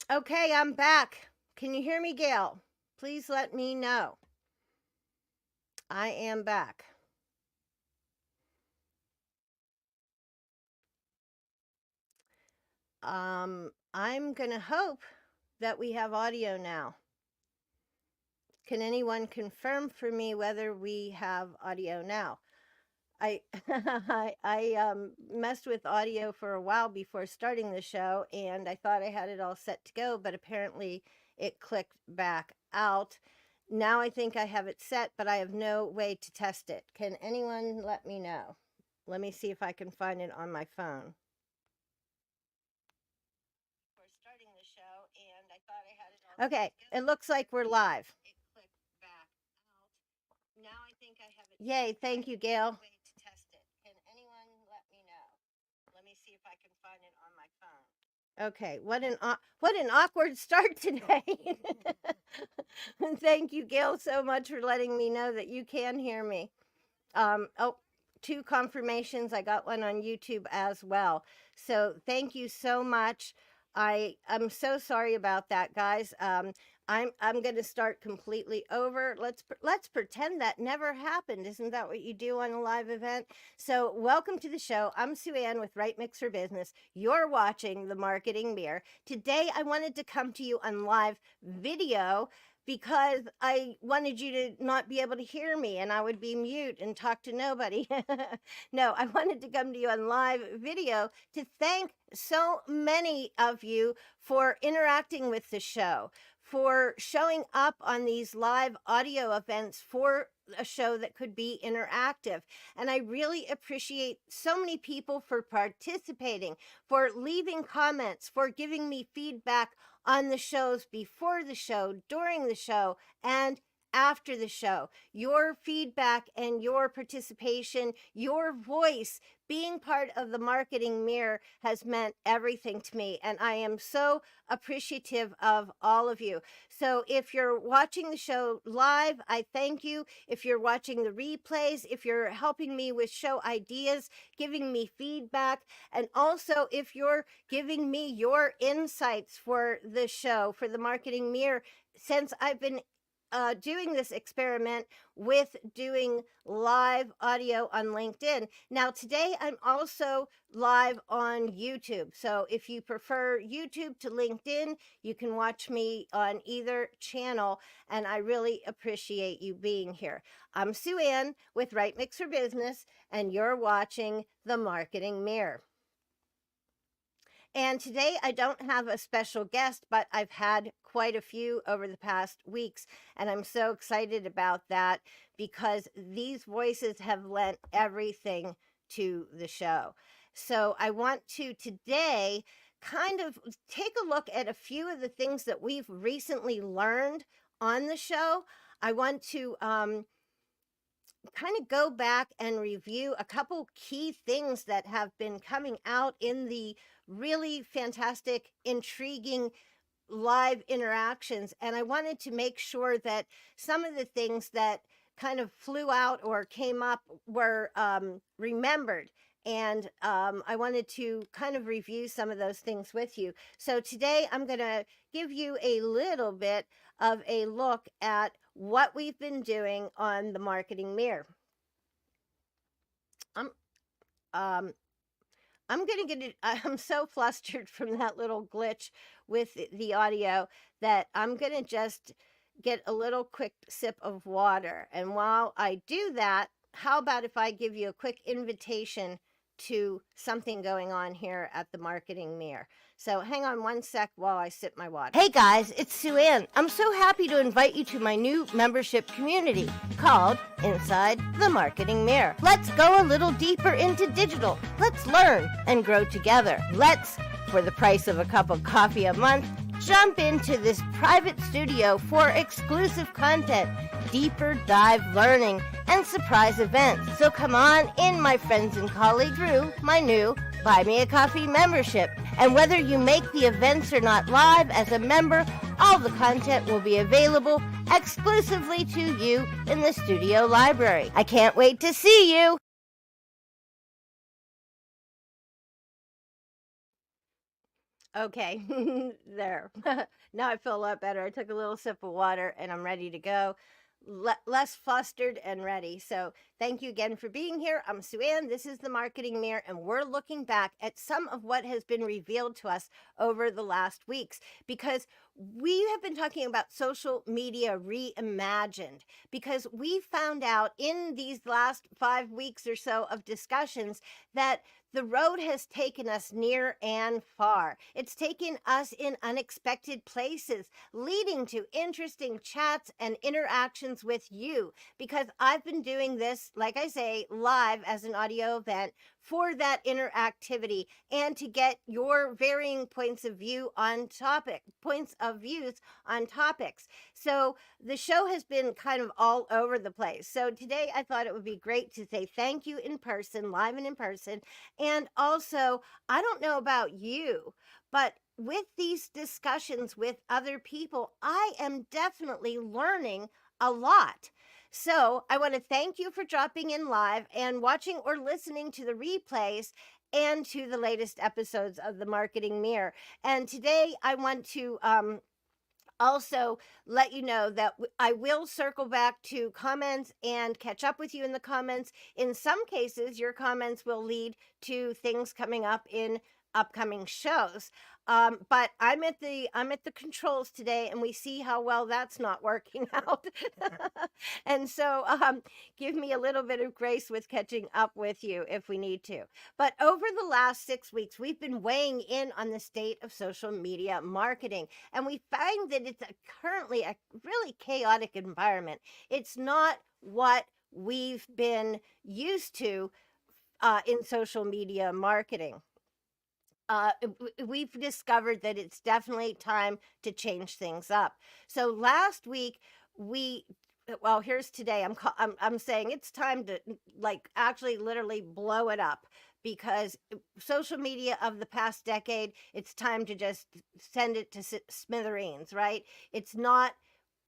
Okay, I'm back. Can you hear me, Gail? Please let me know. I am back. I'm going to hope that we have audio now. Can anyone confirm for me whether we have audio now? I I messed with audio for a while before starting the show, and I thought I had it all set to go, but apparently it clicked back out. Now I think I have it set, but I have no way to test it. Can anyone let me know? Let me see if I can find it on my phone. We're starting the show, and I thought I had it all. Okay, it looks like we're live. It clicked back out. Now I think I have it. Yay, thank you, Gail. Way to test it. Can anyone let me know? Let me see if I can find it on my phone. Okay, what an awkward start today. Thank you, Gail, so much for letting me know that you can hear me. Oh, 2 confirmations. I got one on YouTube as well. So thank you so much. I'm so sorry about that, guys. I'm going to start completely over. Let's pretend that never happened. Isn't that what you do on a live event? So welcome to the show. I'm Sue Ann with Right Mix for Business. You're watching The Marketing Mirror. Today, I wanted to come to you on live video because I wanted you to not be able to hear me and I would be mute and talk to nobody. No, I wanted to come to you on live video to thank so many of you for interacting with the show, for showing up on these live audio events for a show that could be interactive. And I really appreciate so many people for participating, for leaving comments, for giving me feedback on the shows before the show, during the show, and after the show. Your feedback and your participation, your voice, being part of the Marketing Mirror has meant everything to me. And I am so appreciative of all of you. So if you're watching the show live, I thank you. If you're watching the replays, if you're helping me with show ideas, giving me feedback, and also if you're giving me your insights for the show, for the Marketing Mirror, since I've been doing this experiment with doing live audio on LinkedIn. Now, today I'm also live on YouTube. So if you prefer YouTube to LinkedIn, you can watch me on either channel. And I really appreciate you being here. I'm Sue Ann with Right Mix for Business, and you're watching The Marketing Mirror. And today I don't have a special guest, but I've had quite a few over the past weeks. And I'm so excited about that because these voices have lent everything to the show. So I want to today kind of take a look at a few of the things that we've recently learned on the show. I want to kind of go back and review a couple key things that have been coming out in the really fantastic, intriguing live interactions. And I wanted to make sure that some of the things that kind of flew out or came up were remembered. And I wanted to kind of review some of those things with you. So today I'm going to give you a little bit of a look at what we've been doing on the Marketing Mirror. I'm going to get it. I'm so flustered from that little glitch with the audio that I'm going to just get a little quick sip of water. And while I do that, how about if I give you a quick invitation to something going on here at the Marketing Mirror? So hang on one sec while I sip my water. Hey guys, it's Sue Ann. I'm so happy to invite you to my new membership community called Inside the Marketing Mirror. Let's go a little deeper into digital. Let's learn and grow together. Let's, for the price of a cup of coffee a month, jump into this private studio for exclusive content, deeper dive learning, and surprise events. So come on in, my friends and colleagues, through my new Buy Me a Coffee membership. And whether you make the events or not live as a member, all the content will be available exclusively to you in the studio library. I can't wait to see you. Okay, there. Now I feel a lot better. I took a little sip of water and I'm ready to go. Less flustered and ready. So, thank you again for being here. I'm Sue Ann. This is the Marketing Mirror, and we're looking back at some of what has been revealed to us over the last weeks because we have been talking about social media reimagined because we found out in these last 5 weeks or so of discussions that the road has taken us near and far. It's taken us in unexpected places, leading to interesting chats and interactions with you. Because I've been doing this, like I say, live as an audio event for that interactivity and to get your varying points of views on topics. So the show has been kind of all over the place. So today I thought it would be great to say thank you in person, live and in person. And also, I don't know about you, but with these discussions with other people, I am definitely learning a lot. So I want to thank you for dropping in live and watching or listening to the replays and to the latest episodes of the Marketing Mirror. And today I want to also let you know that I will circle back to comments and catch up with you in the comments. In some cases, your comments will lead to things coming up in upcoming shows. But I'm at the controls today, and we see how well that's not working out. And so give me a little bit of grace with catching up with you if we need to. But over the last 6 weeks, we've been weighing in on the state of social media marketing, and we find that it's currently a really chaotic environment. It's not what we've been used to in social media marketing. We've discovered that it's definitely time to change things up. So last week we well, here's today. I'm saying it's time to like actually literally blow it up because social media of the past decade, it's time to just send it to smithereens, right? It's not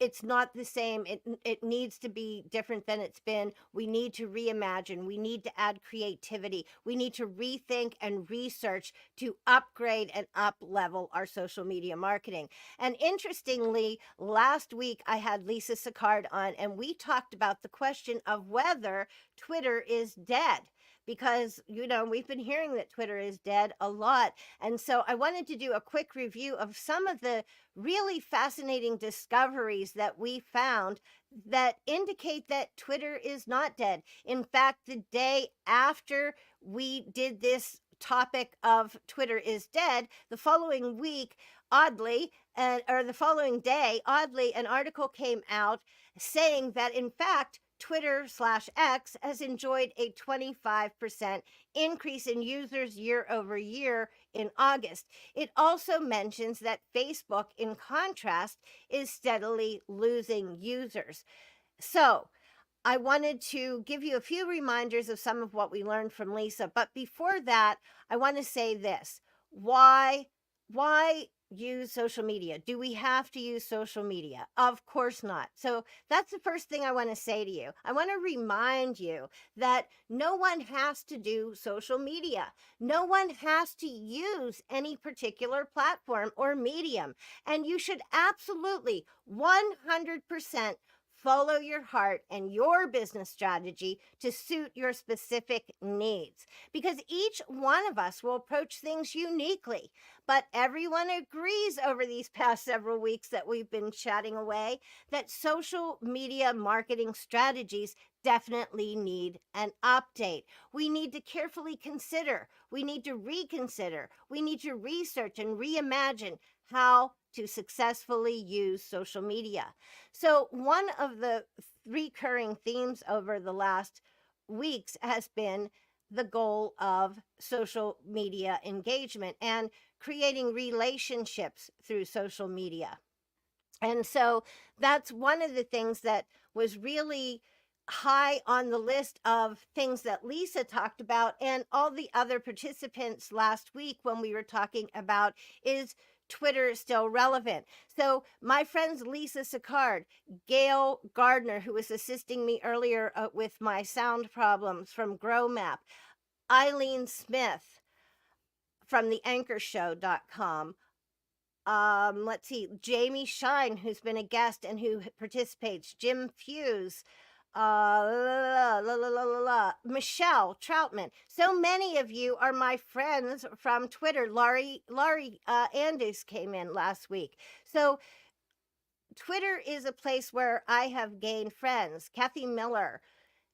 the same. It needs to be different than it's been. We need to reimagine. We need to add creativity. We need to rethink and research to upgrade and up level our social media marketing. And interestingly, last week I had Lisa Sicard on, and we talked about the question of whether Twitter is dead. Because, we've been hearing that Twitter is dead a lot. And so I wanted to do a quick review of some of the really fascinating discoveries that we found that indicate that Twitter is not dead. In fact, the day after we did this topic of Twitter is dead, the following week, the following day, oddly, an article came out saying that, in fact, Twitter/X has enjoyed a 25% increase in users year over year in August. It also mentions that Facebook, in contrast, is steadily losing users. So, I wanted to give you a few reminders of some of what we learned from Lisa. But before that, I want to say this. Why use social media? Do we have to use social media? Of course not. So that's the first thing I want to say to you. I want to remind you that no one has to do social media. No one has to use any particular platform or medium. And you should absolutely 100% follow your heart and your business strategy to suit your specific needs, because each one of us will approach things uniquely. But everyone agrees over these past several weeks that we've been chatting away that social media marketing strategies definitely need an update. We need to carefully consider, we need to reconsider, we need to research and reimagine how to successfully use social media. So one of the recurring themes over the last weeks has been the goal of social media engagement and creating relationships through social media. And so that's one of the things that was really high on the list of things that Lisa talked about and all the other participants last week when we were talking about, is Twitter still relevant? So my friends Lisa Sicard, Gail Gardner, who was assisting me earlier with my sound problems from GrowMap, Eileen Smith, from the anchorshow.com. Let's see, Jamie Shine, who's been a guest and who participates, Jim Fuse, Michelle Troutman. So many of you are my friends from Twitter. Laurie Andus came in last week. So Twitter is a place where I have gained friends. Kathy Miller,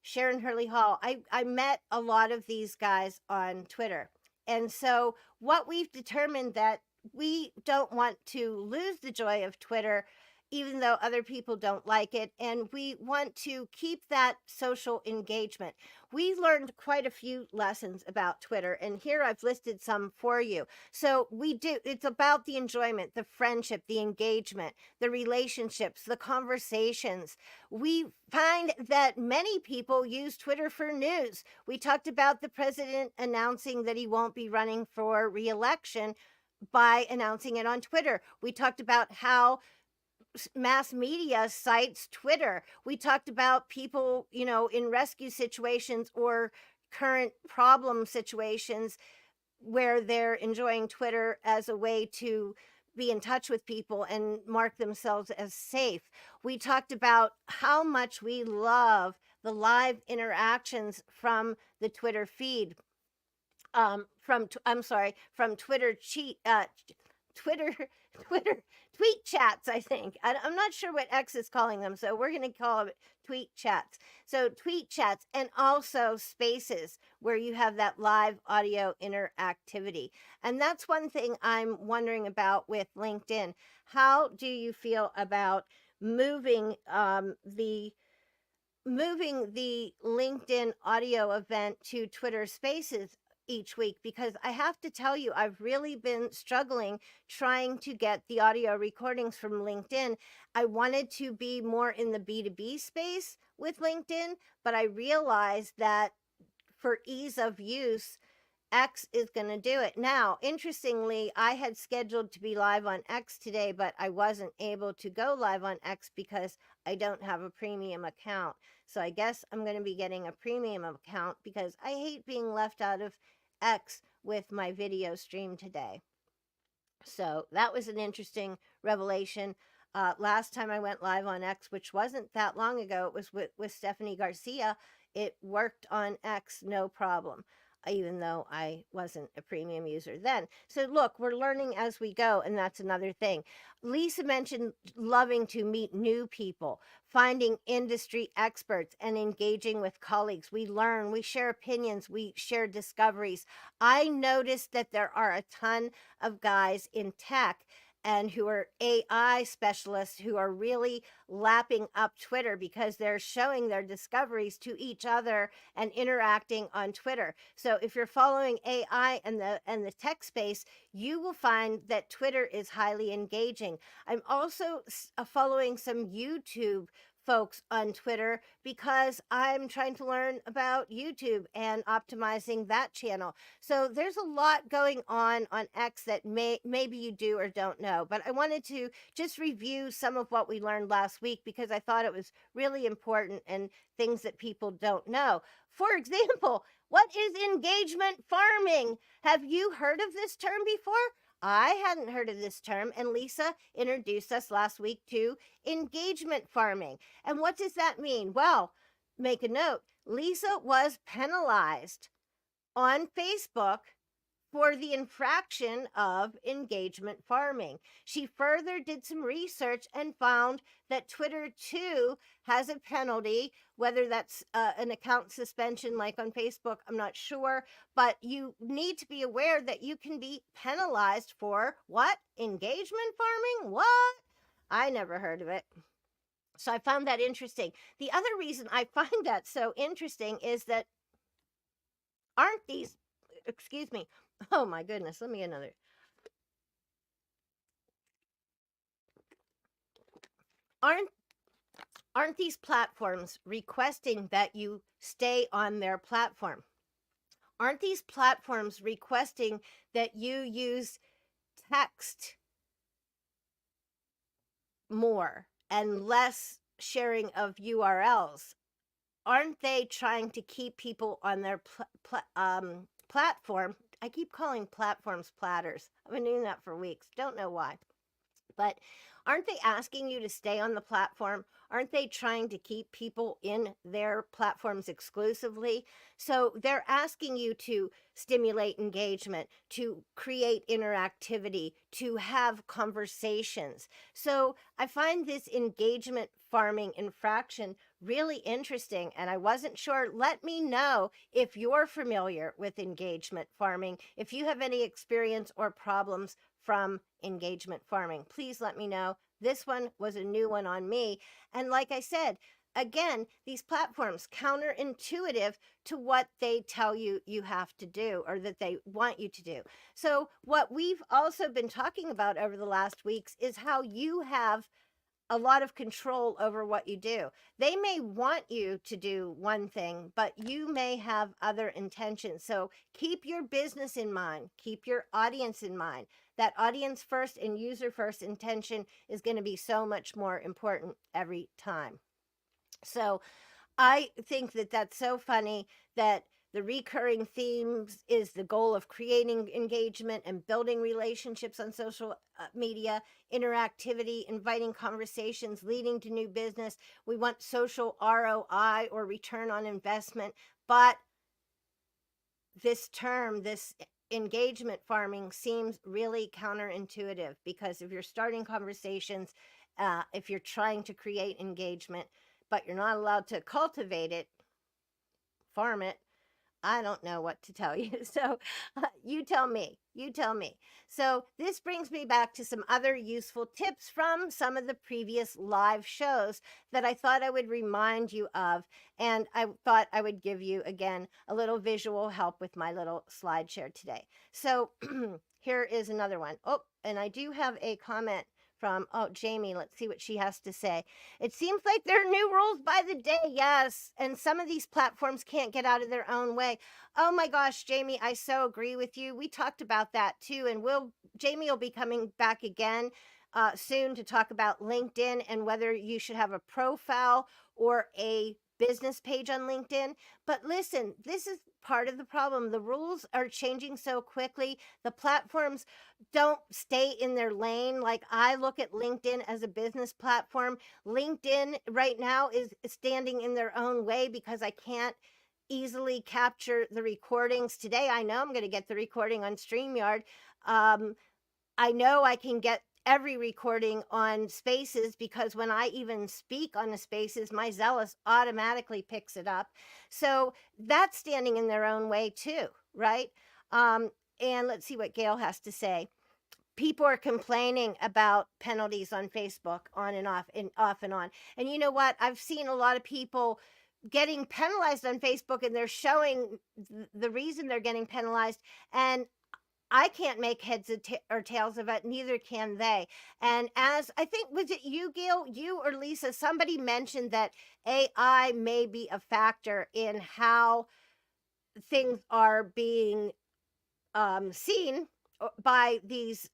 Sharon Hurley Hall. I met a lot of these guys on Twitter. And so what we've determined that we don't want to lose the joy of Twitter, even though other people don't like it. And we want to keep that social engagement. We learned quite a few lessons about Twitter, and here I've listed some for you. So it's about the enjoyment, the friendship, the engagement, the relationships, the conversations. We find that many people use Twitter for news. We talked about the president announcing that he won't be running for re-election by announcing it on Twitter. We talked about how mass media cites Twitter. We talked about people, in rescue situations or current problem situations where they're enjoying Twitter as a way to be in touch with people and mark themselves as safe. We talked about how much we love the live interactions from the Twitter feed. From Twitter Twitter tweet chats, I think. I'm not sure what X is calling them, so we're going to call it tweet chats. So tweet chats, and also spaces where you have that live audio interactivity. And that's one thing I'm wondering about with LinkedIn. How do you feel about moving the LinkedIn audio event to Twitter Spaces each week? Because I have to tell you, I've really been struggling trying to get the audio recordings from LinkedIn. I wanted to be more in the B2B space with LinkedIn, but I realized that for ease of use, X is going to do it. Now, interestingly, I had scheduled to be live on X today, but I wasn't able to go live on X because I don't have a premium account. So I guess I'm going to be getting a premium account because I hate being left out of X with my video stream today. So that was an interesting revelation. Last time I went live on X, which wasn't that long ago, it was with Stephanie Garcia. It worked on X, no problem, even though I wasn't a premium user then. So look, we're learning as we go, and that's another thing. Lisa mentioned loving to meet new people, finding industry experts, and engaging with colleagues. We learn, we share opinions, we share discoveries. I noticed that there are a ton of guys in tech and who are AI specialists who are really lapping up Twitter because they're showing their discoveries to each other and interacting on Twitter. So if you're following AI and the tech space, you will find that Twitter is highly engaging. I'm also following some YouTube folks on Twitter because I'm trying to learn about YouTube and optimizing that channel. So there's a lot going on X that maybe you do or don't know, but I wanted to just review some of what we learned last week because I thought it was really important and things that people don't know. For example, what is engagement farming? Have you heard of this term before? I hadn't heard of this term, and Lisa introduced us last week to engagement farming. And what does that mean? Well, make a note. Lisa was penalized on Facebook for the infraction of engagement farming. She further did some research and found that Twitter too has a penalty, whether that's an account suspension like on Facebook, I'm not sure, but you need to be aware that you can be penalized for what? Engagement farming? What? I never heard of it. So I found that interesting. The other reason I find that so interesting is that aren't these, excuse me, oh my goodness, let me get another. Aren't these platforms requesting that you stay on their platform? Aren't these platforms requesting that you use text more and less sharing of URLs? Aren't they trying to keep people on their platform? I keep calling platforms platters. I've been doing that for weeks. Don't know why. But aren't they asking you to stay on the platform? Aren't they trying to keep people in their platforms exclusively? So they're asking you to stimulate engagement, to create interactivity, to have conversations. So I find this engagement farming infraction really interesting, and I wasn't sure. Let me know if you're familiar with engagement farming, if you have any experience or problems from engagement farming. Please let me know. This one was a new one on me. And like I said, again, these platforms counterintuitive to what they tell you you have to do or that they want you to do. So what we've also been talking about over the last weeks is how you have a lot of control over what you do. They may want you to do one thing, but you may have other intentions. So keep your business in mind, keep your audience in mind. That audience first and user first intention is going to be so much more important every time. So I think that that's so funny that the recurring themes is the goal of creating engagement and building relationships on social media, interactivity, inviting conversations, leading to new business. We want social ROI or return on investment. But this term, this engagement farming seems really counterintuitive, because if you're starting conversations, if you're trying to create engagement, but you're not allowed to cultivate it, farm it, I don't know what to tell you. So you tell me. You tell me. So this brings me back to some other useful tips from some of the previous live shows that I thought I would remind you of. And I thought I would give you, again, a little visual help with my little slide share today. So here is another one. Oh, and I do have a comment from, Jamie. Let's see what she has to say. It seems like there are new rules by the day. Yes. And some of these platforms can't get out of their own way. Oh my gosh, Jamie, I so agree with you. We talked about that too. And Jamie will be coming back again soon to talk about LinkedIn and whether you should have a profile or a business page on LinkedIn. But listen, this is part of the problem. The rules are changing so quickly. The platforms don't stay in their lane. Like, I look at LinkedIn as a business platform. LinkedIn right now is standing in their own way because I can't easily capture the recordings. Today, I know I'm going to get the recording on StreamYard. I know I can get every recording on Spaces, because when I even speak on the Spaces, my Zealous automatically picks it up. So that's standing in their own way too, right? And let's see what Gail has to say. People are complaining about penalties on Facebook, on and off and off and on. And you know what? I've seen a lot of people getting penalized on Facebook, and they're showing the reason they're getting penalized. And I can't make heads or tails of it. Neither can they. And as I think, was it you, Gail, you or Lisa, somebody mentioned that AI may be a factor in how things are being seen by these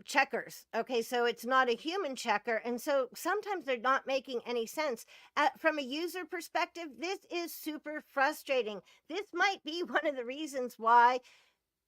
checkers. Okay, so it's not a human checker, and so sometimes they're not making any sense. From a user perspective, this is super frustrating. This might be one of the reasons why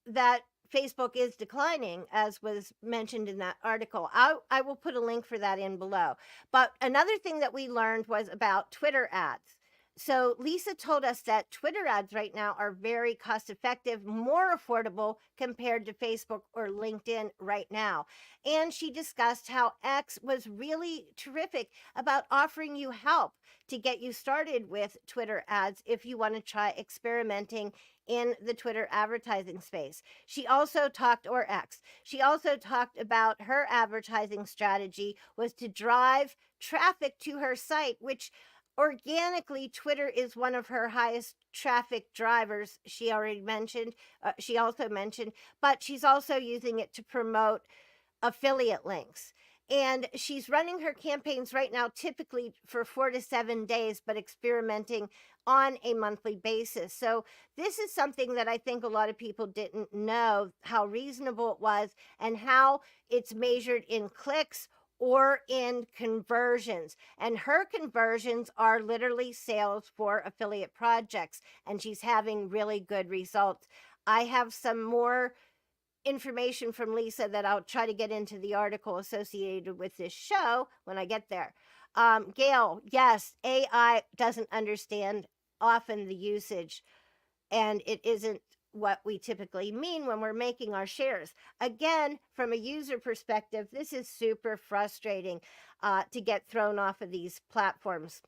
that Facebook is declining, as was mentioned in that article. I will put a link for that in below. But another thing that we learned was about Twitter ads. So Lisa told us that Twitter ads right now are very cost effective, more affordable compared to Facebook or LinkedIn right now. And she discussed how X was really terrific about offering you help to get you started with Twitter ads if you want to try experimenting in the Twitter advertising space. She also talked, or X, she also talked about her advertising strategy was to drive traffic to her site, which organically, Twitter is one of her highest traffic drivers. She already mentioned, she also mentioned, but she's also using it to promote affiliate links. And she's running her campaigns right now, typically for 4 to 7 days, but experimenting on a monthly basis. So this is something that I think a lot of people didn't know how reasonable it was, and how it's measured in clicks or in conversions. And her conversions are literally sales for affiliate projects, and she's having really good results. I have some more information from Lisa that I'll try to get into the article associated with this show when I get there. Gail, yes, AI doesn't understand often the usage, and it isn't what we typically mean when we're making our shares. Again, from a user perspective, this is super frustrating to get thrown off of these platforms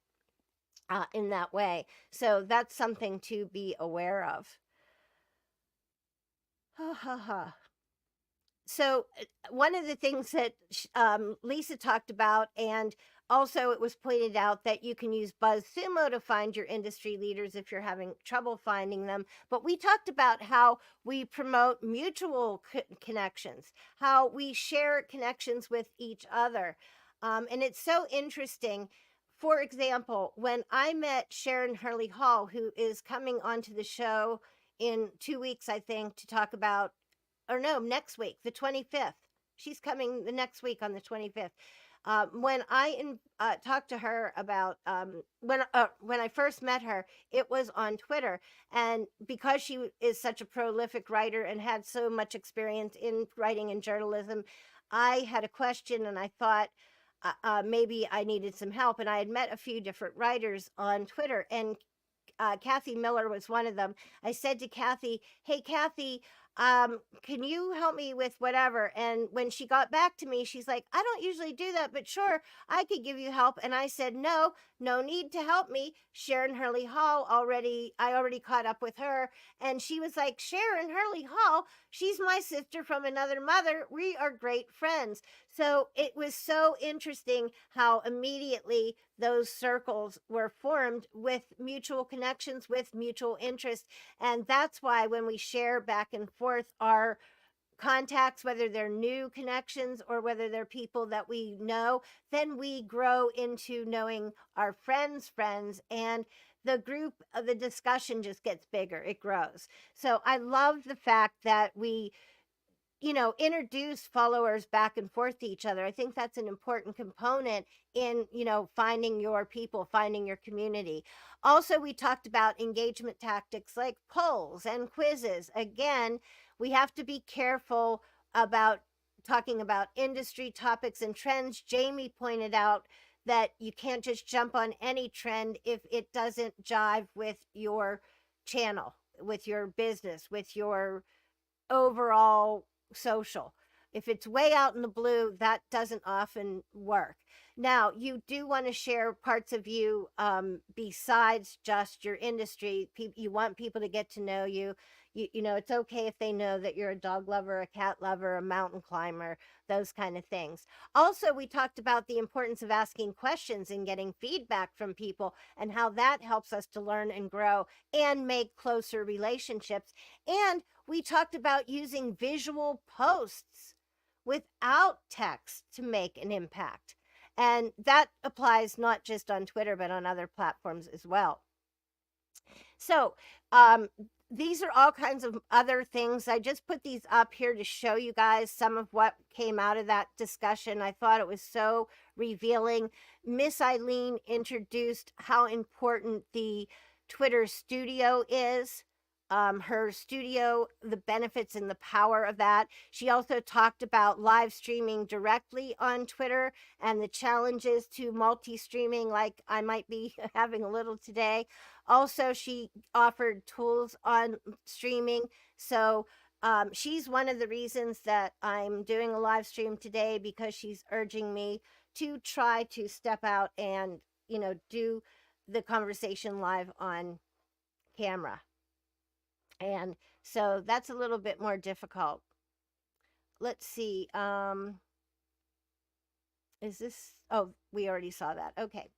in that way. So that's something to be aware of. Ha ha ha. So one of the things that Lisa talked about, and also it was pointed out that you can use BuzzSumo to find your industry leaders if you're having trouble finding them. But we talked about how we promote mutual connections, how we share connections with each other. And it's so interesting. For example, when I met Sharon Hurley Hall, who is coming onto the show in 2 weeks, I think, to talk about, or no, next week, the 25th. She's coming the next week on the 25th. When I talked to her about when I first met her, it was on Twitter, and because she is such a prolific writer and had so much experience in writing and journalism, I had a question, and I thought maybe I needed some help, and I had met a few different writers on Twitter, and Kathy Miller was one of them. I said to Kathy, "Hey, Kathy, can you help me with whatever?" And when she got back to me, she's like, "I don't usually do that, but sure, I could give you help." And I said, "No, no need to help me. Sharon Hurley Hall I already caught up with her." And she was like, "Sharon Hurley Hall, she's my sister from another mother. We are great friends." So it was so interesting how immediately those circles were formed with mutual connections, with mutual interest. And that's why when we share back and forth our contacts, whether they're new connections or whether they're people that we know, then we grow into knowing our friends' friends, and the group, the discussion just gets bigger, it grows. So I love the fact that we introduce followers back and forth to each other. I think that's an important component in, finding your people, finding your community. Also, we talked about engagement tactics like polls and quizzes. Again, we have to be careful about talking about industry topics and trends. Jamie pointed out that you can't just jump on any trend if it doesn't jive with your channel, with your business, with your overall social. If it's way out in the blue, that doesn't often work. Now, you do want to share parts of you besides just your industry. You want people to get to know you. It's okay if they know that you're a dog lover, a cat lover, a mountain climber, those kind of things. Also, we talked about the importance of asking questions and getting feedback from people, and how that helps us to learn and grow and make closer relationships. And we talked about using visual posts without text to make an impact. And that applies not just on Twitter, but on other platforms as well. So, these are all kinds of other things. I just put these up here to show you guys some of what came out of that discussion. I thought it was so revealing. Miss Eileen introduced how important the Twitter studio is. Her studio, the benefits and the power of that. She also talked about live streaming directly on Twitter and the challenges to multi-streaming, like I might be having a little today. Also, she offered tools on streaming. So she's one of the reasons that I'm doing a live stream today, because she's urging me to try to step out and, do the conversation live on camera. And so that's a little bit more difficult. Let's see. Is this, oh, we already saw that. Okay.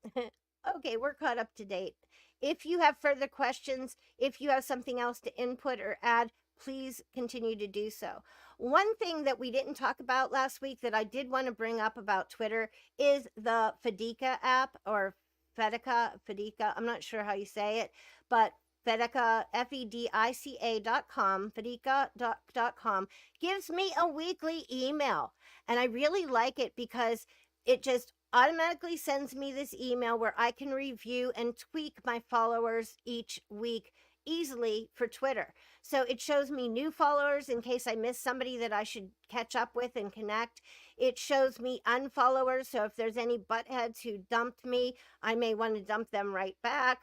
Okay, we're caught up to date. If you have further questions, if you have something else to input or add, please continue to do so. One thing that we didn't talk about last week that I did want to bring up about Twitter is the Fedica app, or Fedica, I'm not sure how you say it, but Fedica, Fedica.com, Fedica.com gives me a weekly email. And I really like it because it just automatically sends me this email where I can review and tweak my followers each week easily for Twitter. So it shows me new followers in case I miss somebody that I should catch up with and connect. It shows me unfollowers. So if there's any buttheads who dumped me, I may want to dump them right back,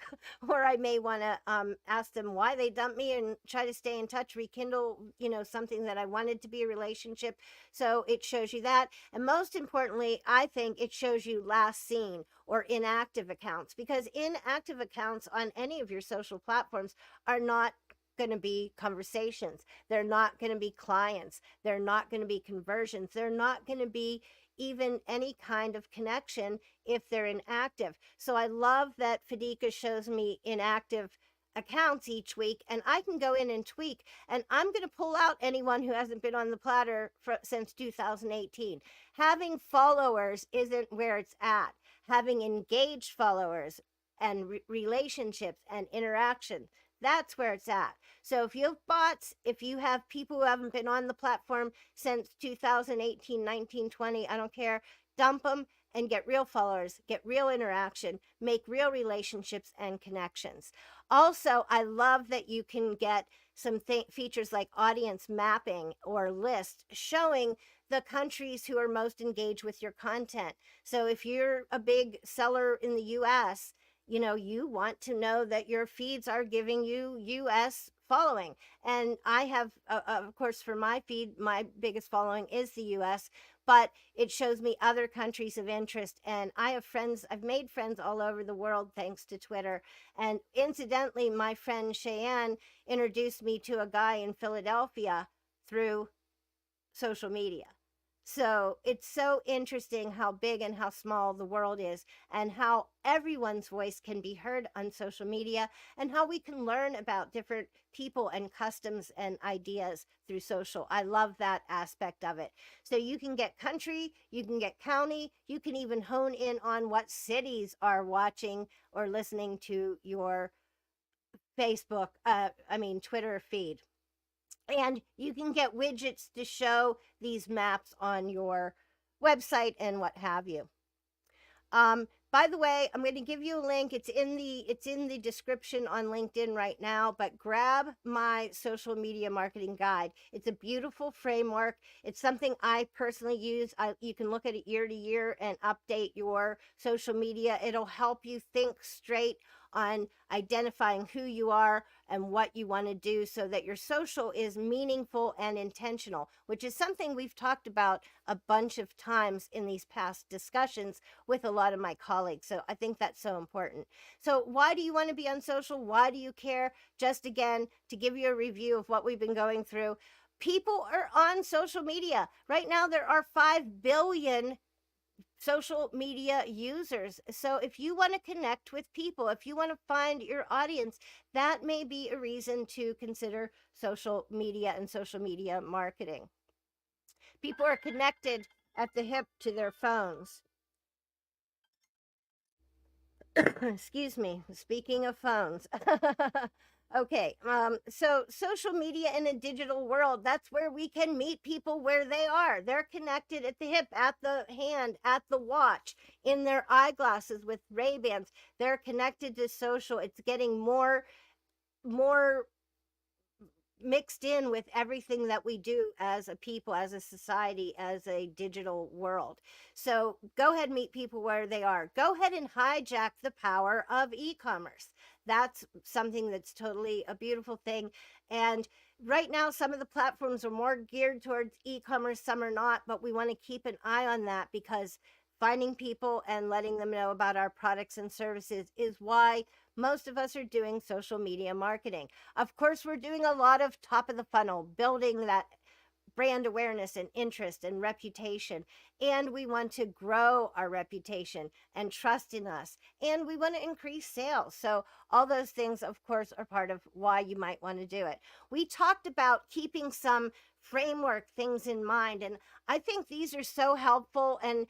or I may want to ask them why they dumped me and try to stay in touch, rekindle, something that I wanted to be a relationship. So it shows you that. And most importantly, I think it shows you last seen or inactive accounts, because inactive accounts on any of your social platforms are not going to be conversations. They're not going to be clients. They're not going to be conversions. They're not going to be even any kind of connection if they're inactive. So I love that Fadika shows me inactive accounts each week, and I can go in and tweak, and I'm going to pull out anyone who hasn't been on the platter since 2018. Having followers isn't where it's at. Having engaged followers and relationships and interaction, that's where it's at. So if you have bots, if you have people who haven't been on the platform since 2018, 19, 20, I don't care, dump them and get real followers, get real interaction, make real relationships and connections. Also, I love that you can get some features like audience mapping or list showing the countries who are most engaged with your content. So if you're a big seller in the US, you want to know that your feeds are giving you US following. And I have, of course, for my feed, my biggest following is the US, but it shows me other countries of interest. And I've made friends all over the world thanks to Twitter. And incidentally, my friend Cheyenne introduced me to a guy in Philadelphia through social media. So it's so interesting how big and how small the world is, and how everyone's voice can be heard on social media, and how we can learn about different people and customs and ideas through social. I love that aspect of it. So you can get country, you can get county, you can even hone in on what cities are watching or listening to your Twitter feed. And you can get widgets to show these maps on your website and what have you. By the way, I'm going to give you a link. It's in the description on LinkedIn right now, but grab my social media marketing guide. It's a beautiful framework. It's something I personally use. You can look at it year to year and update your social media. It'll help you think straight on identifying who you are and what you want to do so that your social is meaningful and intentional, which is something we've talked about a bunch of times in these past discussions with a lot of my colleagues. So I think that's so important. So why do you want to be on social? Why do you care? Just again, to give you a review of what we've been going through. People are on social media. Right now, there are 5 billion social media users. So if you want to connect with people, if you want to find your audience, that may be a reason to consider social media and social media marketing. People are connected at the hip to their phones. Excuse me, speaking of phones. Okay, so social media in a digital world, that's where we can meet people where they are. They're connected at the hip, at the hand, at the watch, in their eyeglasses with Ray-Bans. They're connected to social. It's getting more mixed in with everything that we do as a people, as a society, as a digital world. So go ahead and meet people where they are. Go ahead and hijack the power of e-commerce. That's something that's totally a beautiful thing. And right now, some of the platforms are more geared towards e-commerce, some are not, but we want to keep an eye on that, because finding people and letting them know about our products and services is why most of us are doing social media marketing. Of course, we're doing a lot of top of the funnel, building that brand awareness and interest and reputation. And we want to grow our reputation and trust in us. And we want to increase sales. So all those things, of course, are part of why you might want to do it. We talked about keeping some framework things in mind. And I think these are so helpful, and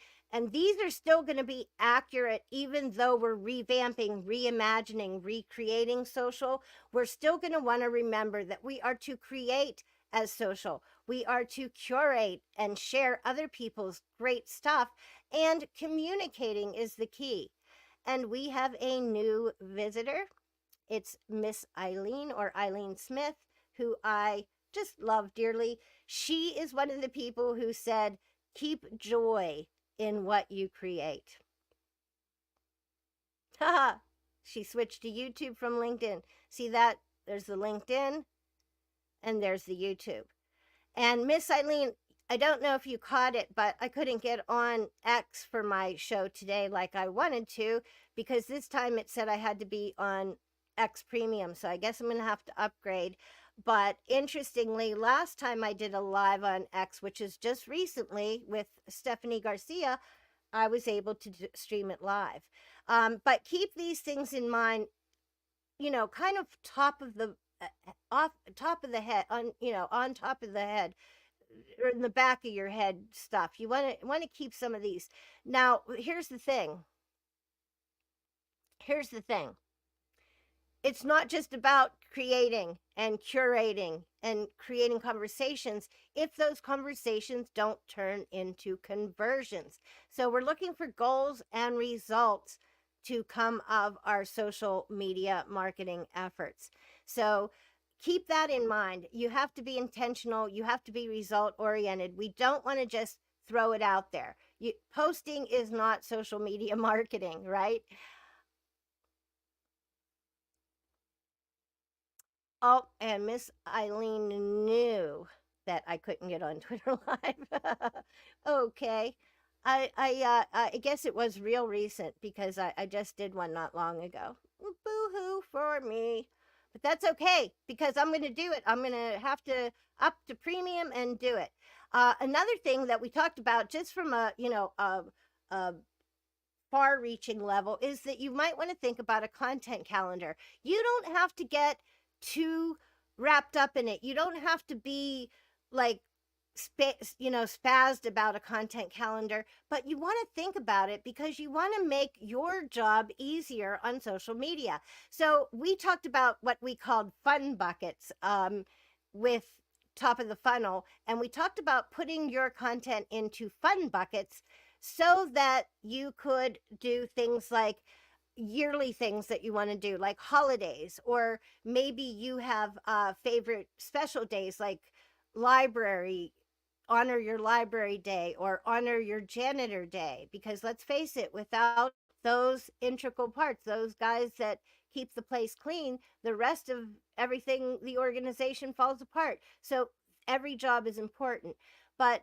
these are still going to be accurate even though we're revamping, reimagining, recreating social. We're still going to want to remember that we are to create as social. We are to curate and share other people's great stuff, and communicating is the key. And we have a new visitor. It's Miss Eileen, or Eileen Smith, who I just love dearly. She is one of the people who said, keep joy in what you create. Haha. She switched to YouTube from LinkedIn. See that? There's the LinkedIn and there's the YouTube. And Miss Eileen, I don't know if you caught it, but I couldn't get on X for my show today like I wanted to, because this time it said I had to be on X Premium. So I guess I'm going to have to upgrade. But interestingly, last time I did a live on X, which is just recently with Stephanie Garcia, I was able to stream it live. But keep these things in mind, kind of top of the head, on top of the head, or in the back of your head stuff. You want to keep some of these. Now, here's the thing. It's not just about creating and curating and creating conversations if those conversations don't turn into conversions. So we're looking for goals and results to come of our social media marketing efforts. So keep that in mind. You have to be intentional. You have to be result oriented. We don't want to just throw it out there. Posting is not social media marketing, right? Oh, and Miss Eileen knew that I couldn't get on Twitter Live. Okay. I guess it was real recent because I just did one not long ago. Boo-hoo for me. But that's okay because I'm going to do it. I'm going to have to up to premium and do it. Another thing that we talked about just from a far-reaching level is that you might want to think about a content calendar. You don't have to get too wrapped up in it. You don't have to be like spazzed about a content calendar, but you want to think about it because you want to make your job easier on social media. So we talked about what we called fun buckets with top of the funnel, and we talked about putting your content into fun buckets so that you could do things like yearly things that you want to do, like holidays, or maybe you have favorite special days like library, honor your library day, or honor your janitor day, because let's face it, without those integral parts, those guys that keep the place clean, the rest of everything, the organization falls apart. So every job is important. But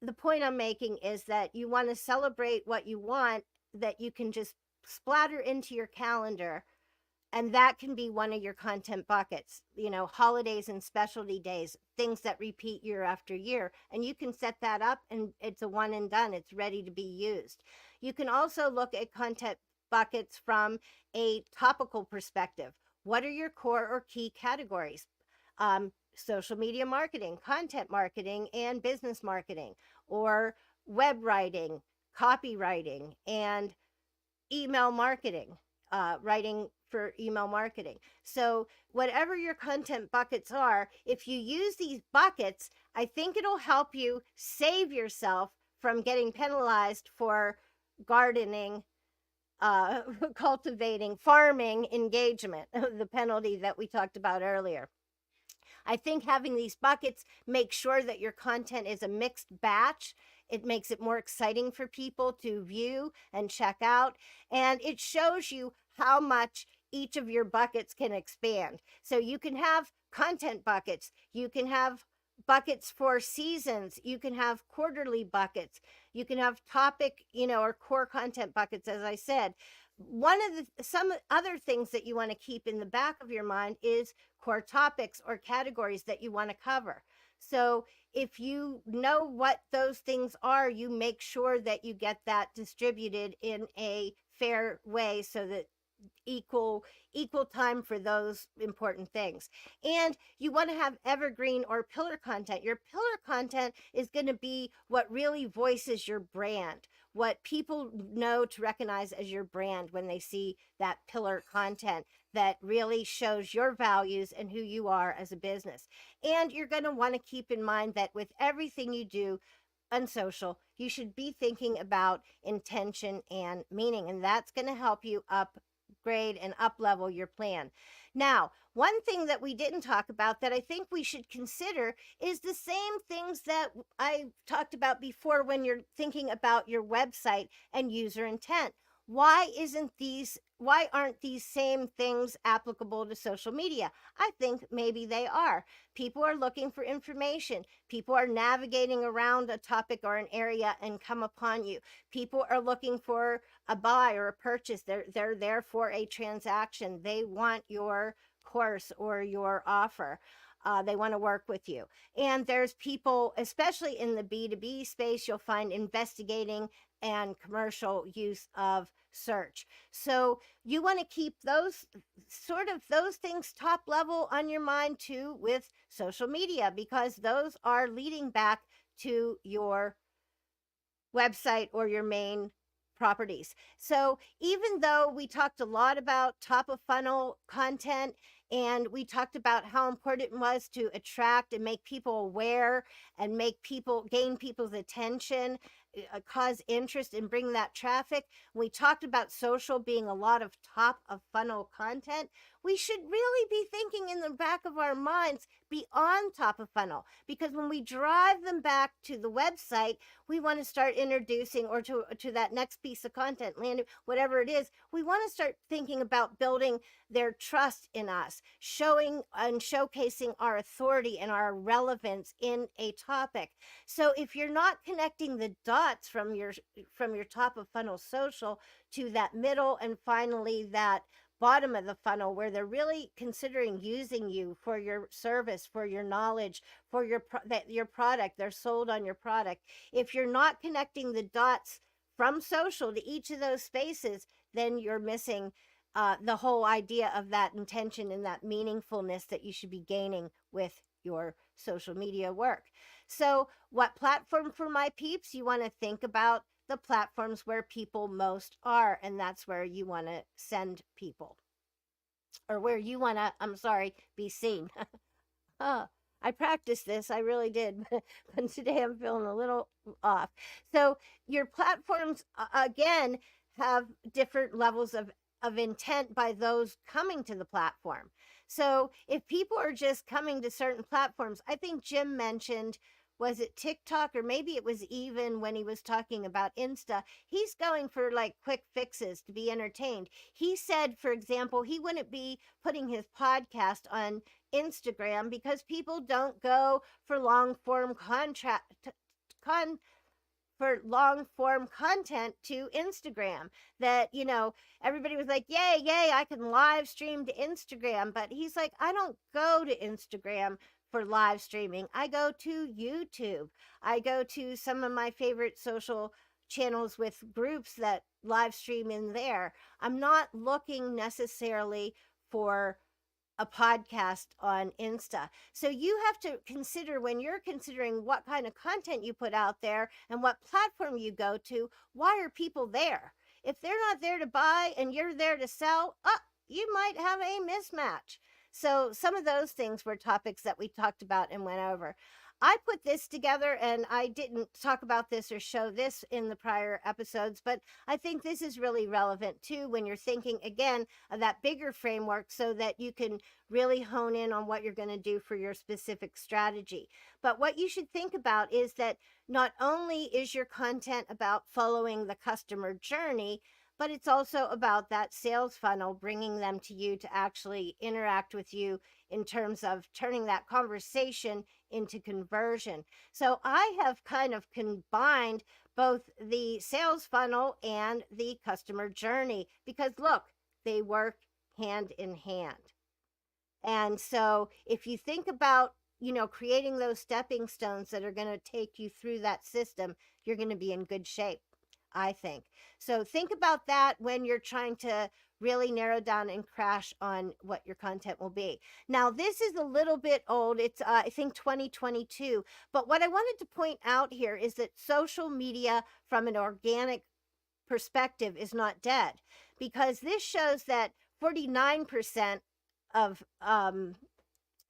the point I'm making is that you want to celebrate what you want, that you can just splatter into your calendar, and that can be one of your content buckets. Holidays and specialty days, things that repeat year after year, and you can set that up and it's a one and done. It's ready to be used. You can also look at content buckets from a topical perspective. What are your core or key categories? Social media marketing, content marketing, and business marketing, or web writing, copywriting, and email marketing, writing for email marketing. So whatever your content buckets are, if you use these buckets, I think it'll help you save yourself from getting penalized for gardening, cultivating, farming engagement, the penalty that we talked about earlier. I think having these buckets makes sure that your content is a mixed batch. It makes it more exciting for people to view and check out. And it shows you how much each of your buckets can expand. So you can have content buckets. You can have buckets for seasons. You can have quarterly buckets. You can have topic, or core content buckets, as I said. Some other things that you want to keep in the back of your mind is core topics or categories that you want to cover. So if you know what those things are, you make sure that you get that distributed in a fair way so that equal time for those important things. And you want to have evergreen or pillar content. Your pillar content is going to be what really voices your brand, what people know to recognize as your brand when they see that pillar content that really shows your values and who you are as a business. And you're going to want to keep in mind that with everything you do on social, you should be thinking about intention and meaning, and that's going to help you upgrade and up level your plan. Now, one thing that we didn't talk about that I think we should consider is the same things that I talked about before when you're thinking about your website and user intent. Why aren't these same things applicable to social media? I think maybe they are. People are looking for information. People are navigating around a topic or an area and come upon you. People are looking for a buy or a purchase. They're there for a transaction. They want your course or your offer. They want to work with you. And there's people, especially in the B2B space, you'll find investigating and commercial use of search. So you want to keep those things top level on your mind too with social media, because those are leading back to your website or your main properties. So even though we talked a lot about top of funnel content, and we talked about how important it was to attract and make people aware and gain people's attention, cause interest and bring that traffic. We talked about social being a lot of top of funnel content. We should really be thinking in the back of our minds beyond top of funnel, because when we drive them back to the website, we want to start introducing, or to that next piece of content, landing, whatever it is, we want to start thinking about building their trust in us, showing and showcasing our authority and our relevance in a topic. So if you're not connecting the dots from your top of funnel social to that middle and finally that bottom of the funnel, where they're really considering using you for your service, for your knowledge, for your product, they're sold on your product. If you're not connecting the dots from social to each of those spaces, then you're missing the whole idea of that intention and that meaningfulness that you should be gaining with your social media work. So what platform for my peeps? You want to think about the platforms where people most are, and that's where you want to send people, or where you want to, be seen. I practiced this, I really did, but today I'm feeling a little off. So your platforms, again, have different levels of intent by those coming to the platform. So if people are just coming to certain platforms, I think Jim mentioned, was it TikTok, or maybe it was even when he was talking about Insta, he's going for like quick fixes to be entertained. He said, for example, he wouldn't be putting his podcast on Instagram because people don't go for long form content to Instagram. That, everybody was like, yay, I can live stream to Instagram. But he's like, I don't go to Instagram for live streaming. I go to YouTube. I go to some of my favorite social channels with groups that live stream in there. I'm not looking necessarily for a podcast on Insta. So you have to consider, when you're considering what kind of content you put out there and what platform you go to, why are people there? If they're not there to buy and you're there to sell, you might have a mismatch. So some of those things were topics that we talked about and went over. I put this together, and I didn't talk about this or show this in the prior episodes, but I think this is really relevant too when you're thinking, again, of that bigger framework, so that you can really hone in on what you're going to do for your specific strategy. But what you should think about is that not only is your content about following the customer journey, but it's also about that sales funnel, bringing them to you to actually interact with you in terms of turning that conversation into conversion. So I have kind of combined both the sales funnel and the customer journey, because look, they work hand in hand. And so if you think about, creating those stepping stones that are going to take you through that system, you're going to be in good shape, I think. So think about that when you're trying to really narrow down and crash on what your content will be. Now, this is a little bit old. It's, I think, 2022. But what I wanted to point out here is that social media from an organic perspective is not dead, because this shows that 49% of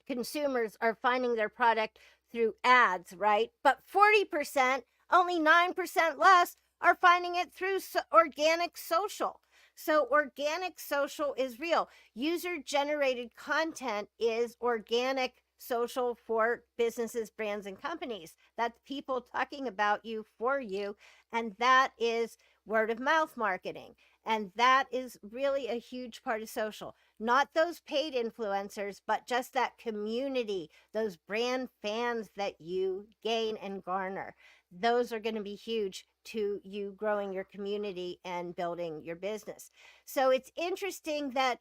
consumers are finding their product through ads, right? But 40%, only 9% less, are finding it through organic social. So organic social is real. User generated content is organic social for businesses, brands, and companies. That's people talking about you for you. And that is word of mouth marketing. And that is really a huge part of social. Not those paid influencers, but just that community, those brand fans that you gain and garner. Those are going to be huge to you growing your community and building your business. So it's interesting that,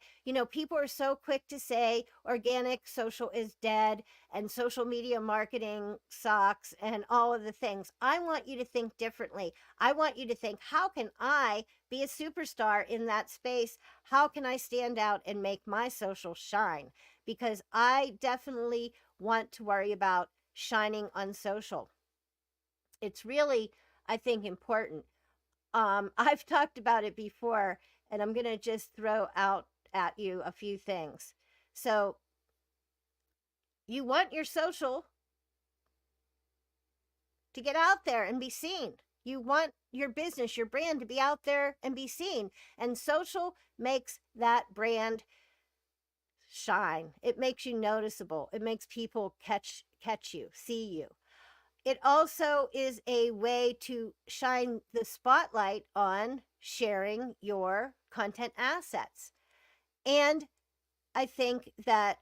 people are so quick to say organic social is dead and social media marketing sucks and all of the things. I want you to think differently. I want you to think, how can I be a superstar in that space? How can I stand out and make my social shine? Because I definitely want to worry about shining on social. It's really, I think, important. I've talked about it before, and I'm going to just throw out at you a few things. So, you want your social to get out there and be seen. You want your business, your brand to be out there and be seen. And social makes that brand shine. It makes you noticeable. It makes people catch you, see you. It also is a way to shine the spotlight on sharing your content assets. And I think that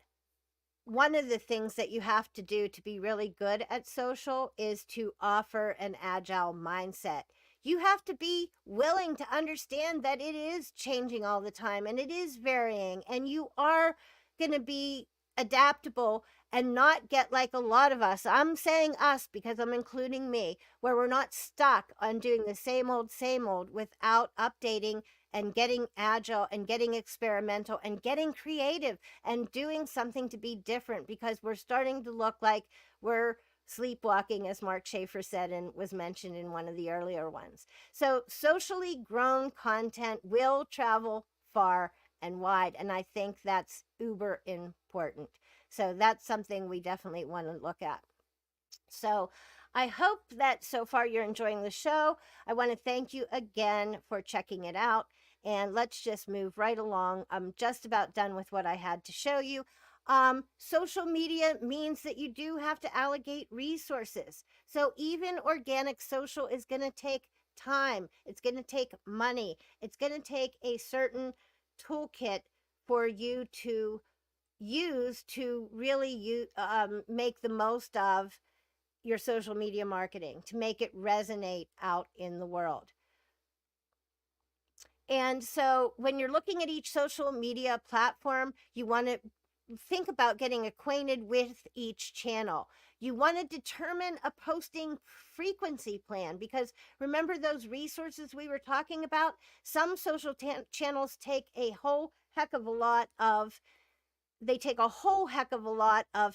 one of the things that you have to do to be really good at social is to offer an agile mindset. You have to be willing to understand that it is changing all the time and it is varying, and you are going to be adaptable and not get like a lot of us. I'm saying us because I'm including me, where we're not stuck on doing the same old without updating and getting agile and getting experimental and getting creative and doing something to be different, because we're starting to look like we're sleepwalking, as Mark Schaefer said and was mentioned in one of the earlier ones. So socially grown content will travel far and wide, and I think that's uber important. So that's something we definitely want to look at. So I hope that so far you're enjoying the show. I want to thank you again for checking it out. And let's just move right along. I'm just about done with what I had to show you. Social media means that you do have to allocate resources. So even organic social is going to take time. It's going to take money. It's going to take a certain toolkit for you to use to really make the most of your social media marketing, to make it resonate out in the world. And so when you're looking at each social media platform, you want to think about getting acquainted with each channel. You want to determine a posting frequency plan, because remember those resources we were talking about? Some social channels take a whole heck of a lot of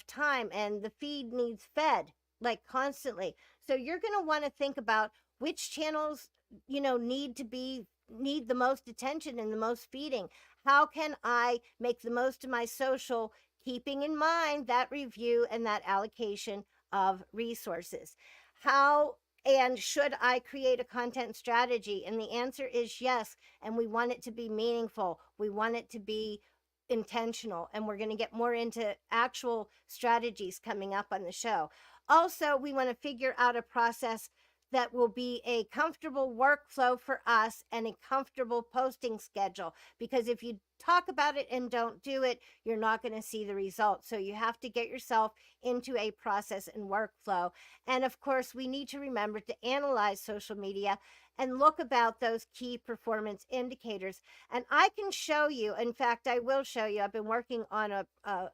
time, and the feed needs fed like constantly. So you're going to want to think about which channels, need the most attention and the most feeding. How can I make the most of my social, keeping in mind that review and that allocation of resources? How and should I create a content strategy? And the answer is yes. And we want it to be meaningful. We want it to be intentional, and we're going to get more into actual strategies coming up on the show. Also, we want to figure out a process that will be a comfortable workflow for us and a comfortable posting schedule, because if you talk about it and don't do it, you're not going to see the results. So you have to get yourself into a process and workflow. And of course, we need to remember to analyze social media and look about those key performance indicators. And I can show you, in fact, I will show you, I've been working on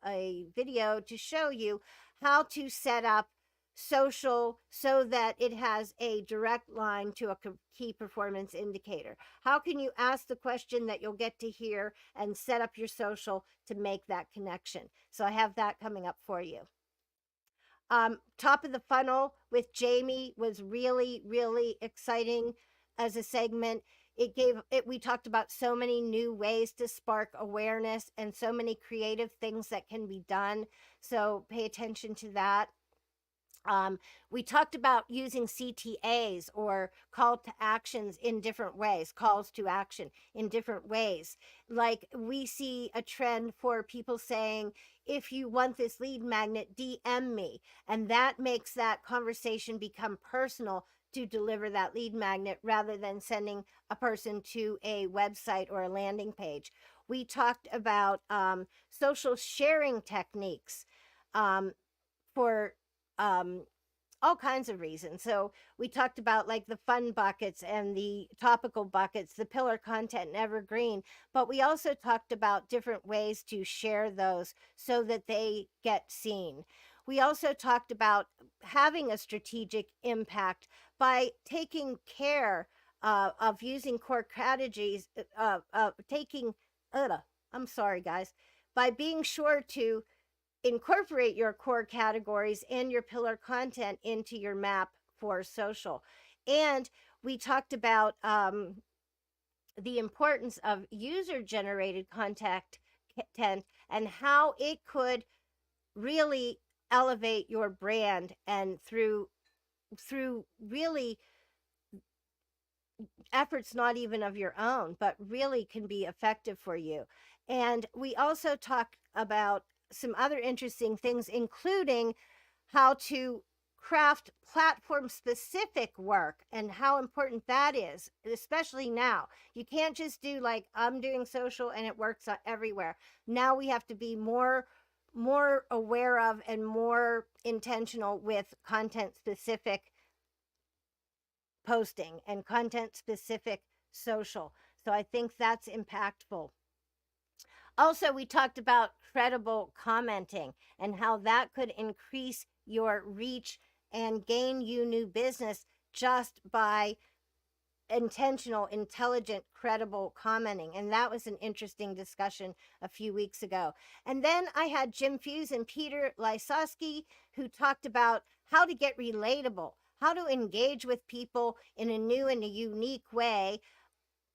a video to show you how to set up social so that it has a direct line to a key performance indicator. How can you ask the question that you'll get to hear and set up your social to make that connection? So I have that coming up for you. Top of the funnel with Jamie was really, really exciting as a segment. We talked about so many new ways to spark awareness and so many creative things that can be done. So pay attention to that. We talked about using CTAs, or call to actions, in different ways, calls to action in different ways. Like, we see a trend for people saying, if you want this lead magnet, DM me. And that makes that conversation become personal to deliver that lead magnet, rather than sending a person to a website or a landing page. We talked about social sharing techniques, um, for um, all kinds of reasons. So we talked about like the fun buckets and the topical buckets, the pillar content and evergreen, but we also talked about different ways to share those so that they get seen. We also talked about having a strategic impact by taking care of using core strategies, I'm sorry, guys, by being sure to incorporate your core categories and your pillar content into your map for social. And we talked about the importance of user generated content and how it could really elevate your brand, and through really efforts not even of your own, but really can be effective for you. And we also talk about some other interesting things, including how to craft platform specific work and how important that is, especially now. You can't just do like, I'm doing social and it works everywhere. Now we have to be more aware of and more intentional with content specific posting and content specific social. So I think that's impactful. Also, we talked about credible commenting and how that could increase your reach and gain you new business just by intentional, intelligent, credible commenting. And that was an interesting discussion a few weeks ago. And then I had Jim Fuse and Peter Lysowski, who talked about how to get relatable, how to engage with people in a new and a unique way.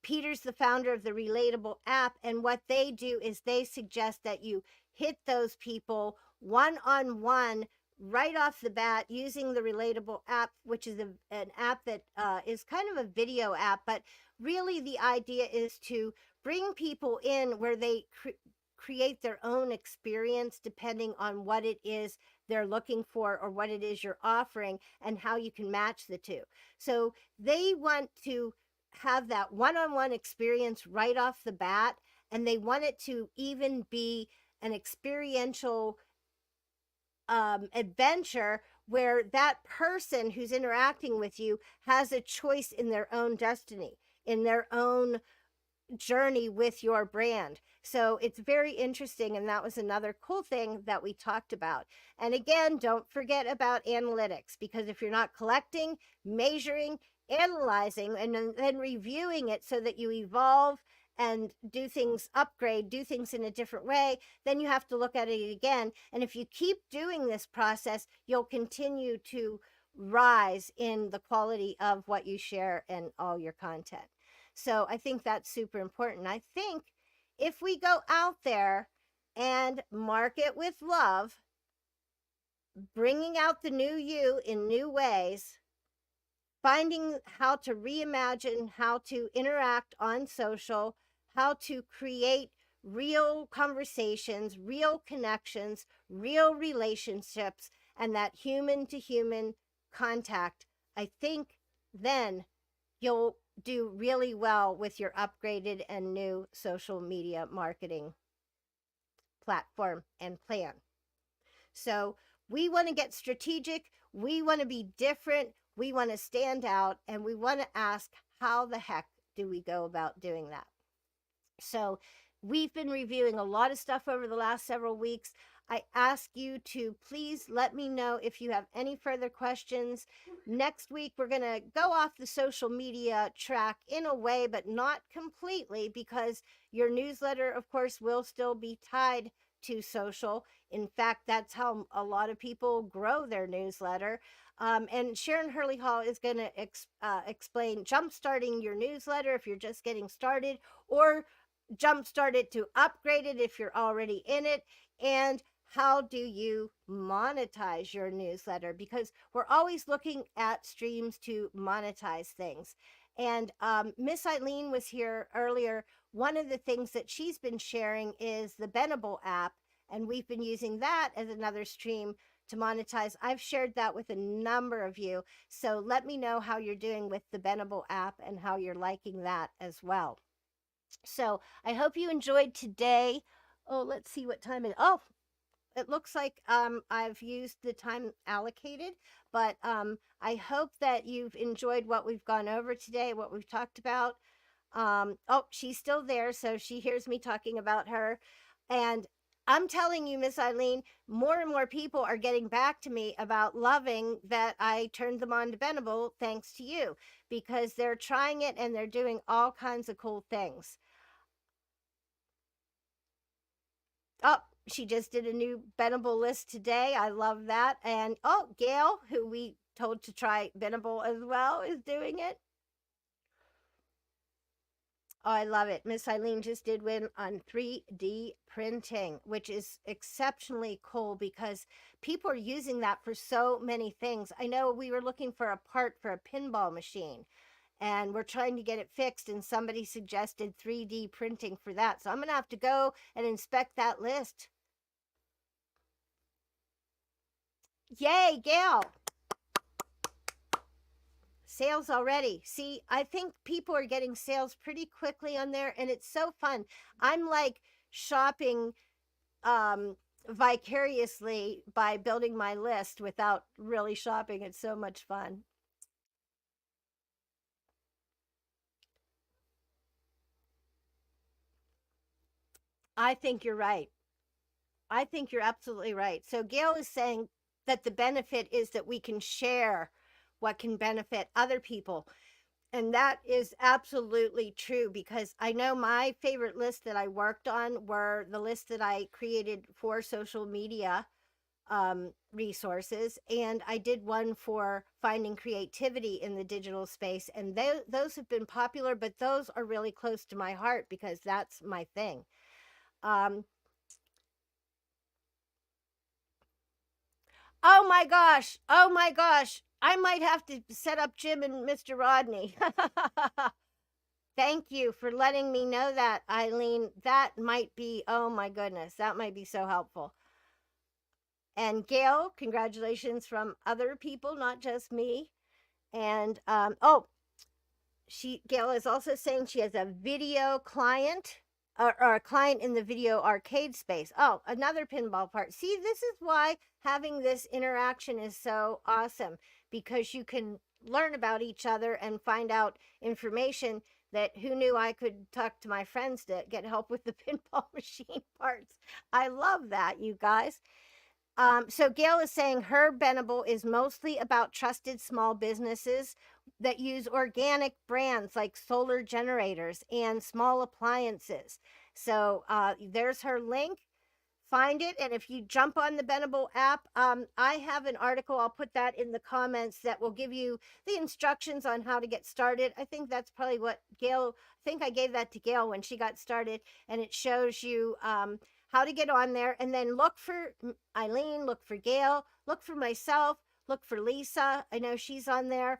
Peter's the founder of the Relatable app, and what they do is they suggest that you hit those people one-on-one right off the bat using the Relatable app, which is an app that is kind of a video app, but really the idea is to bring people in where they create their own experience depending on what it is they're looking for or what it is you're offering and how you can match the two. So they want to have that one-on-one experience right off the bat, and they want it to even be an experiential adventure where that person who's interacting with you has a choice in their own destiny, in their own journey with your brand. So it's very interesting, and that was another cool thing that we talked about. And again, don't forget about analytics, because if you're not collecting, measuring, analyzing, and then reviewing it so that you evolve and do things, upgrade, do things in a different way, then you have to look at it again. And if you keep doing this process, you'll continue to rise in the quality of what you share and all your content. So I think that's super important. I think if we go out there and market with love, bringing out the new you in new ways, finding how to reimagine how to interact on social, how to create real conversations, real connections, real relationships, and that human to human contact, I think then you'll do really well with your upgraded and new social media marketing platform and plan. So we want to get strategic. We want to be different. We want to stand out, and we want to ask, how the heck do we go about doing that? So we've been reviewing a lot of stuff over the last several weeks. I ask you to please let me know if you have any further questions. Next week, we're going to go off the social media track in a way, but not completely, because your newsletter, of course, will still be tied to social. In fact, that's how a lot of people grow their newsletter. And Sharon Hurley Hall is going to explain jump-starting your newsletter if you're just getting started, or jumpstart it to upgrade it if you're already in it, and how do you monetize your newsletter, because we're always looking at streams to monetize things. And Miss Eileen was here earlier. One of the things that she's been sharing is the Benable app, and we've been using that as another stream to monetize. I've shared that with a number of you, so let me know how you're doing with the Benable app and how you're liking that as well. So I hope you enjoyed today. Oh, let's see what time it is. Oh, it looks like I've used the time allocated, but I hope that you've enjoyed what we've gone over today, what we've talked about. Oh, she's still there, so she hears me talking about her. And I'm telling you, Miss Eileen, more and more people are getting back to me about loving that I turned them on to Benable thanks to you, because they're trying it and they're doing all kinds of cool things. Oh, she just did a new Benable list today. I love that. And oh, Gail, who we told to try Benable as well, is doing it. Oh, I love it. Miss Eileen just did one on 3D printing, which is exceptionally cool because people are using that for so many things. I know we were looking for a part for a pinball machine, and we're trying to get it fixed, and somebody suggested 3D printing for that. So I'm going to have to go and inspect that list. Yay, Gail. Sales already. See, I think people are getting sales pretty quickly on there, and it's so fun. I'm like shopping vicariously by building my list without really shopping. It's so much fun. I think you're right. I think you're absolutely right. So Gail is saying that the benefit is that we can share what can benefit other people. And that is absolutely true, because I know my favorite list that I worked on were the lists that I created for social media resources. And I did one for finding creativity in the digital space. And those have been popular, but those are really close to my heart because that's my thing. Um, oh my gosh. Oh my gosh. I might have to set up Jim and Mr. Rodney. Thank you for letting me know that, Eileen. That might be, oh my goodness, that might be so helpful. And Gail, congratulations from other people, not just me. And oh, Gail is also saying she has a video client, or a client in the video arcade space. Oh, another pinball part. See, this is why having this interaction is so awesome, because you can learn about each other and find out information that who knew I could talk to my friends to get help with the pinball machine parts. I love that, you guys. So Gail is saying her Benable is mostly about trusted small businesses that use organic brands like solar generators and small appliances. So there's her link. Find it, and if you jump on the Benable app, I have an article, I'll put that in the comments, that will give you the instructions on how to get started. I think that's probably what Gail, I think I gave that to Gail when she got started, and it shows you how to get on there. And then look for Eileen, look for Gail, look for myself, look for Lisa. I know she's on there.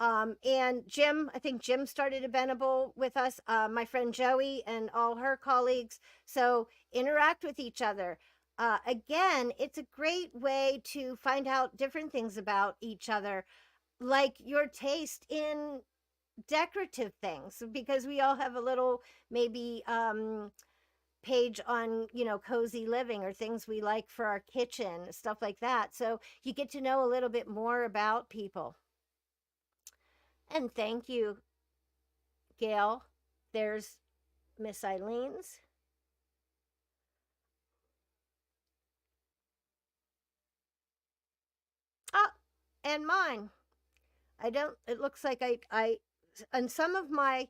And Jim, I think Jim started a Benable with us, my friend Joey and all her colleagues. So interact with each other. Again, it's a great way to find out different things about each other, like your taste in decorative things, because we all have a little, maybe, page on, cozy living or things we like for our kitchen, stuff like that. So you get to know a little bit more about people. And thank you, Gail. There's Miss Eileen's. Ah, and mine. I don't, it looks like I on some of my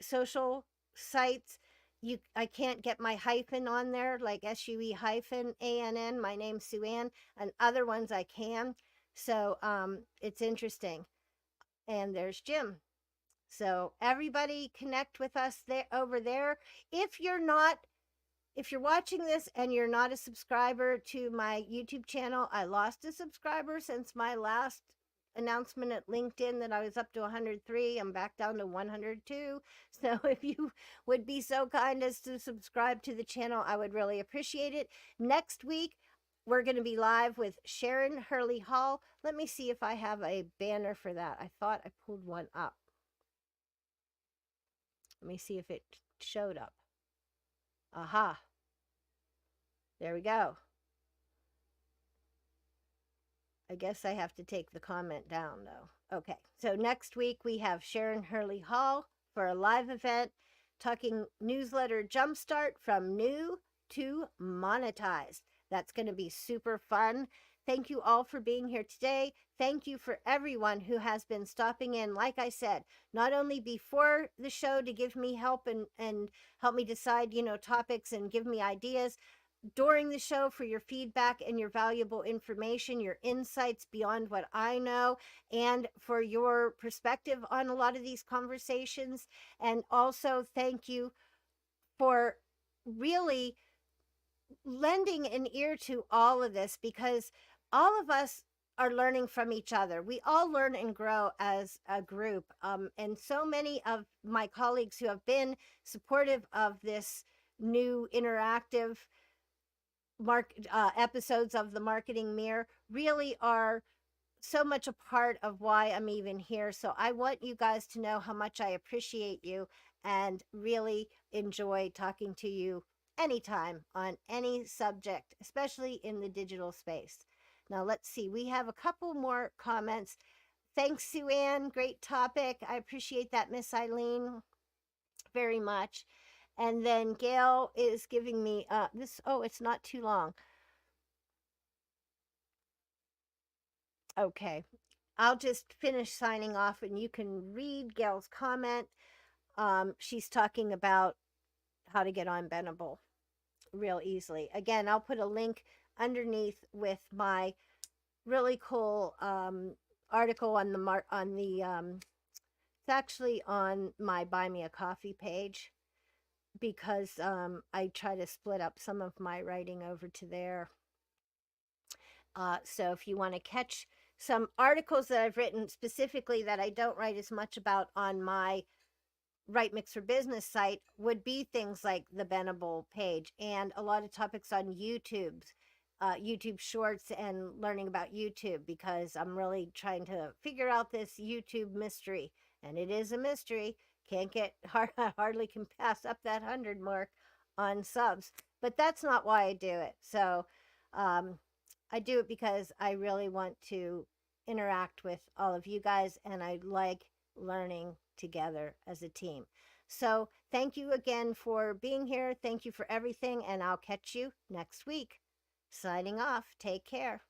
social sites, I can't get my hyphen on there, like SUE hyphen ANN. My name's Sue Ann, and other ones I can. So it's interesting. And there's Jim. So everybody connect with us there over there. If you're not, if you're watching this and you're not a subscriber to my YouTube channel, I lost a subscriber since my last announcement at LinkedIn that I was up to 103. I'm back down to 102. So if you would be so kind as to subscribe to the channel, I would really appreciate it. Next week, we're going to be live with Sharon Hurley Hall. Let me see if I have a banner for that. I thought I pulled one up. Let me see if it showed up. Aha. There we go. I guess I have to take the comment down, though. Okay, so next week we have Sharon Hurley Hall for a live event talking newsletter jumpstart from new to monetized. That's going to be super fun. Thank you all for being here today. Thank you for everyone who has been stopping in, like I said, not only before the show to give me help and help me decide, you know, topics and give me ideas, during the show for your feedback and your valuable information, your insights beyond what I know, and for your perspective on a lot of these conversations. And also thank you for really lending an ear to all of this, because all of us are learning from each other. We all learn and grow as a group. And so many of my colleagues who have been supportive of this new interactive episodes of the Marketing Mirror really are so much a part of why I'm even here. So I want you guys to know how much I appreciate you and really enjoy talking to you anytime on any subject, especially in the digital space. Now let's see, we have a couple more comments. Thanks, Sue Ann. Great topic. I appreciate that, Miss Eileen, very much. And then Gail is giving me this. Oh, it's not too long. Okay. I'll just finish signing off and you can read Gail's comment. She's talking about how to get on Bendable real easily. Again, I'll put a link underneath with my really cool article on the it's actually on my Buy Me a Coffee page, because I try to split up some of my writing over to there. So if you want to catch some articles that I've written specifically that I don't write as much about on my Right Mix for Business site, would be things like the Bendable page and a lot of topics on YouTube Shorts and learning about YouTube, because I'm really trying to figure out this YouTube mystery, and it is a mystery. Can't get hardly can pass up that 100 mark on subs, but that's not why I do it. So I do it because I really want to interact with all of you guys, and I like learning together as a team. So thank you again for being here. Thank you for everything, and I'll catch you next week. Signing off. Take care.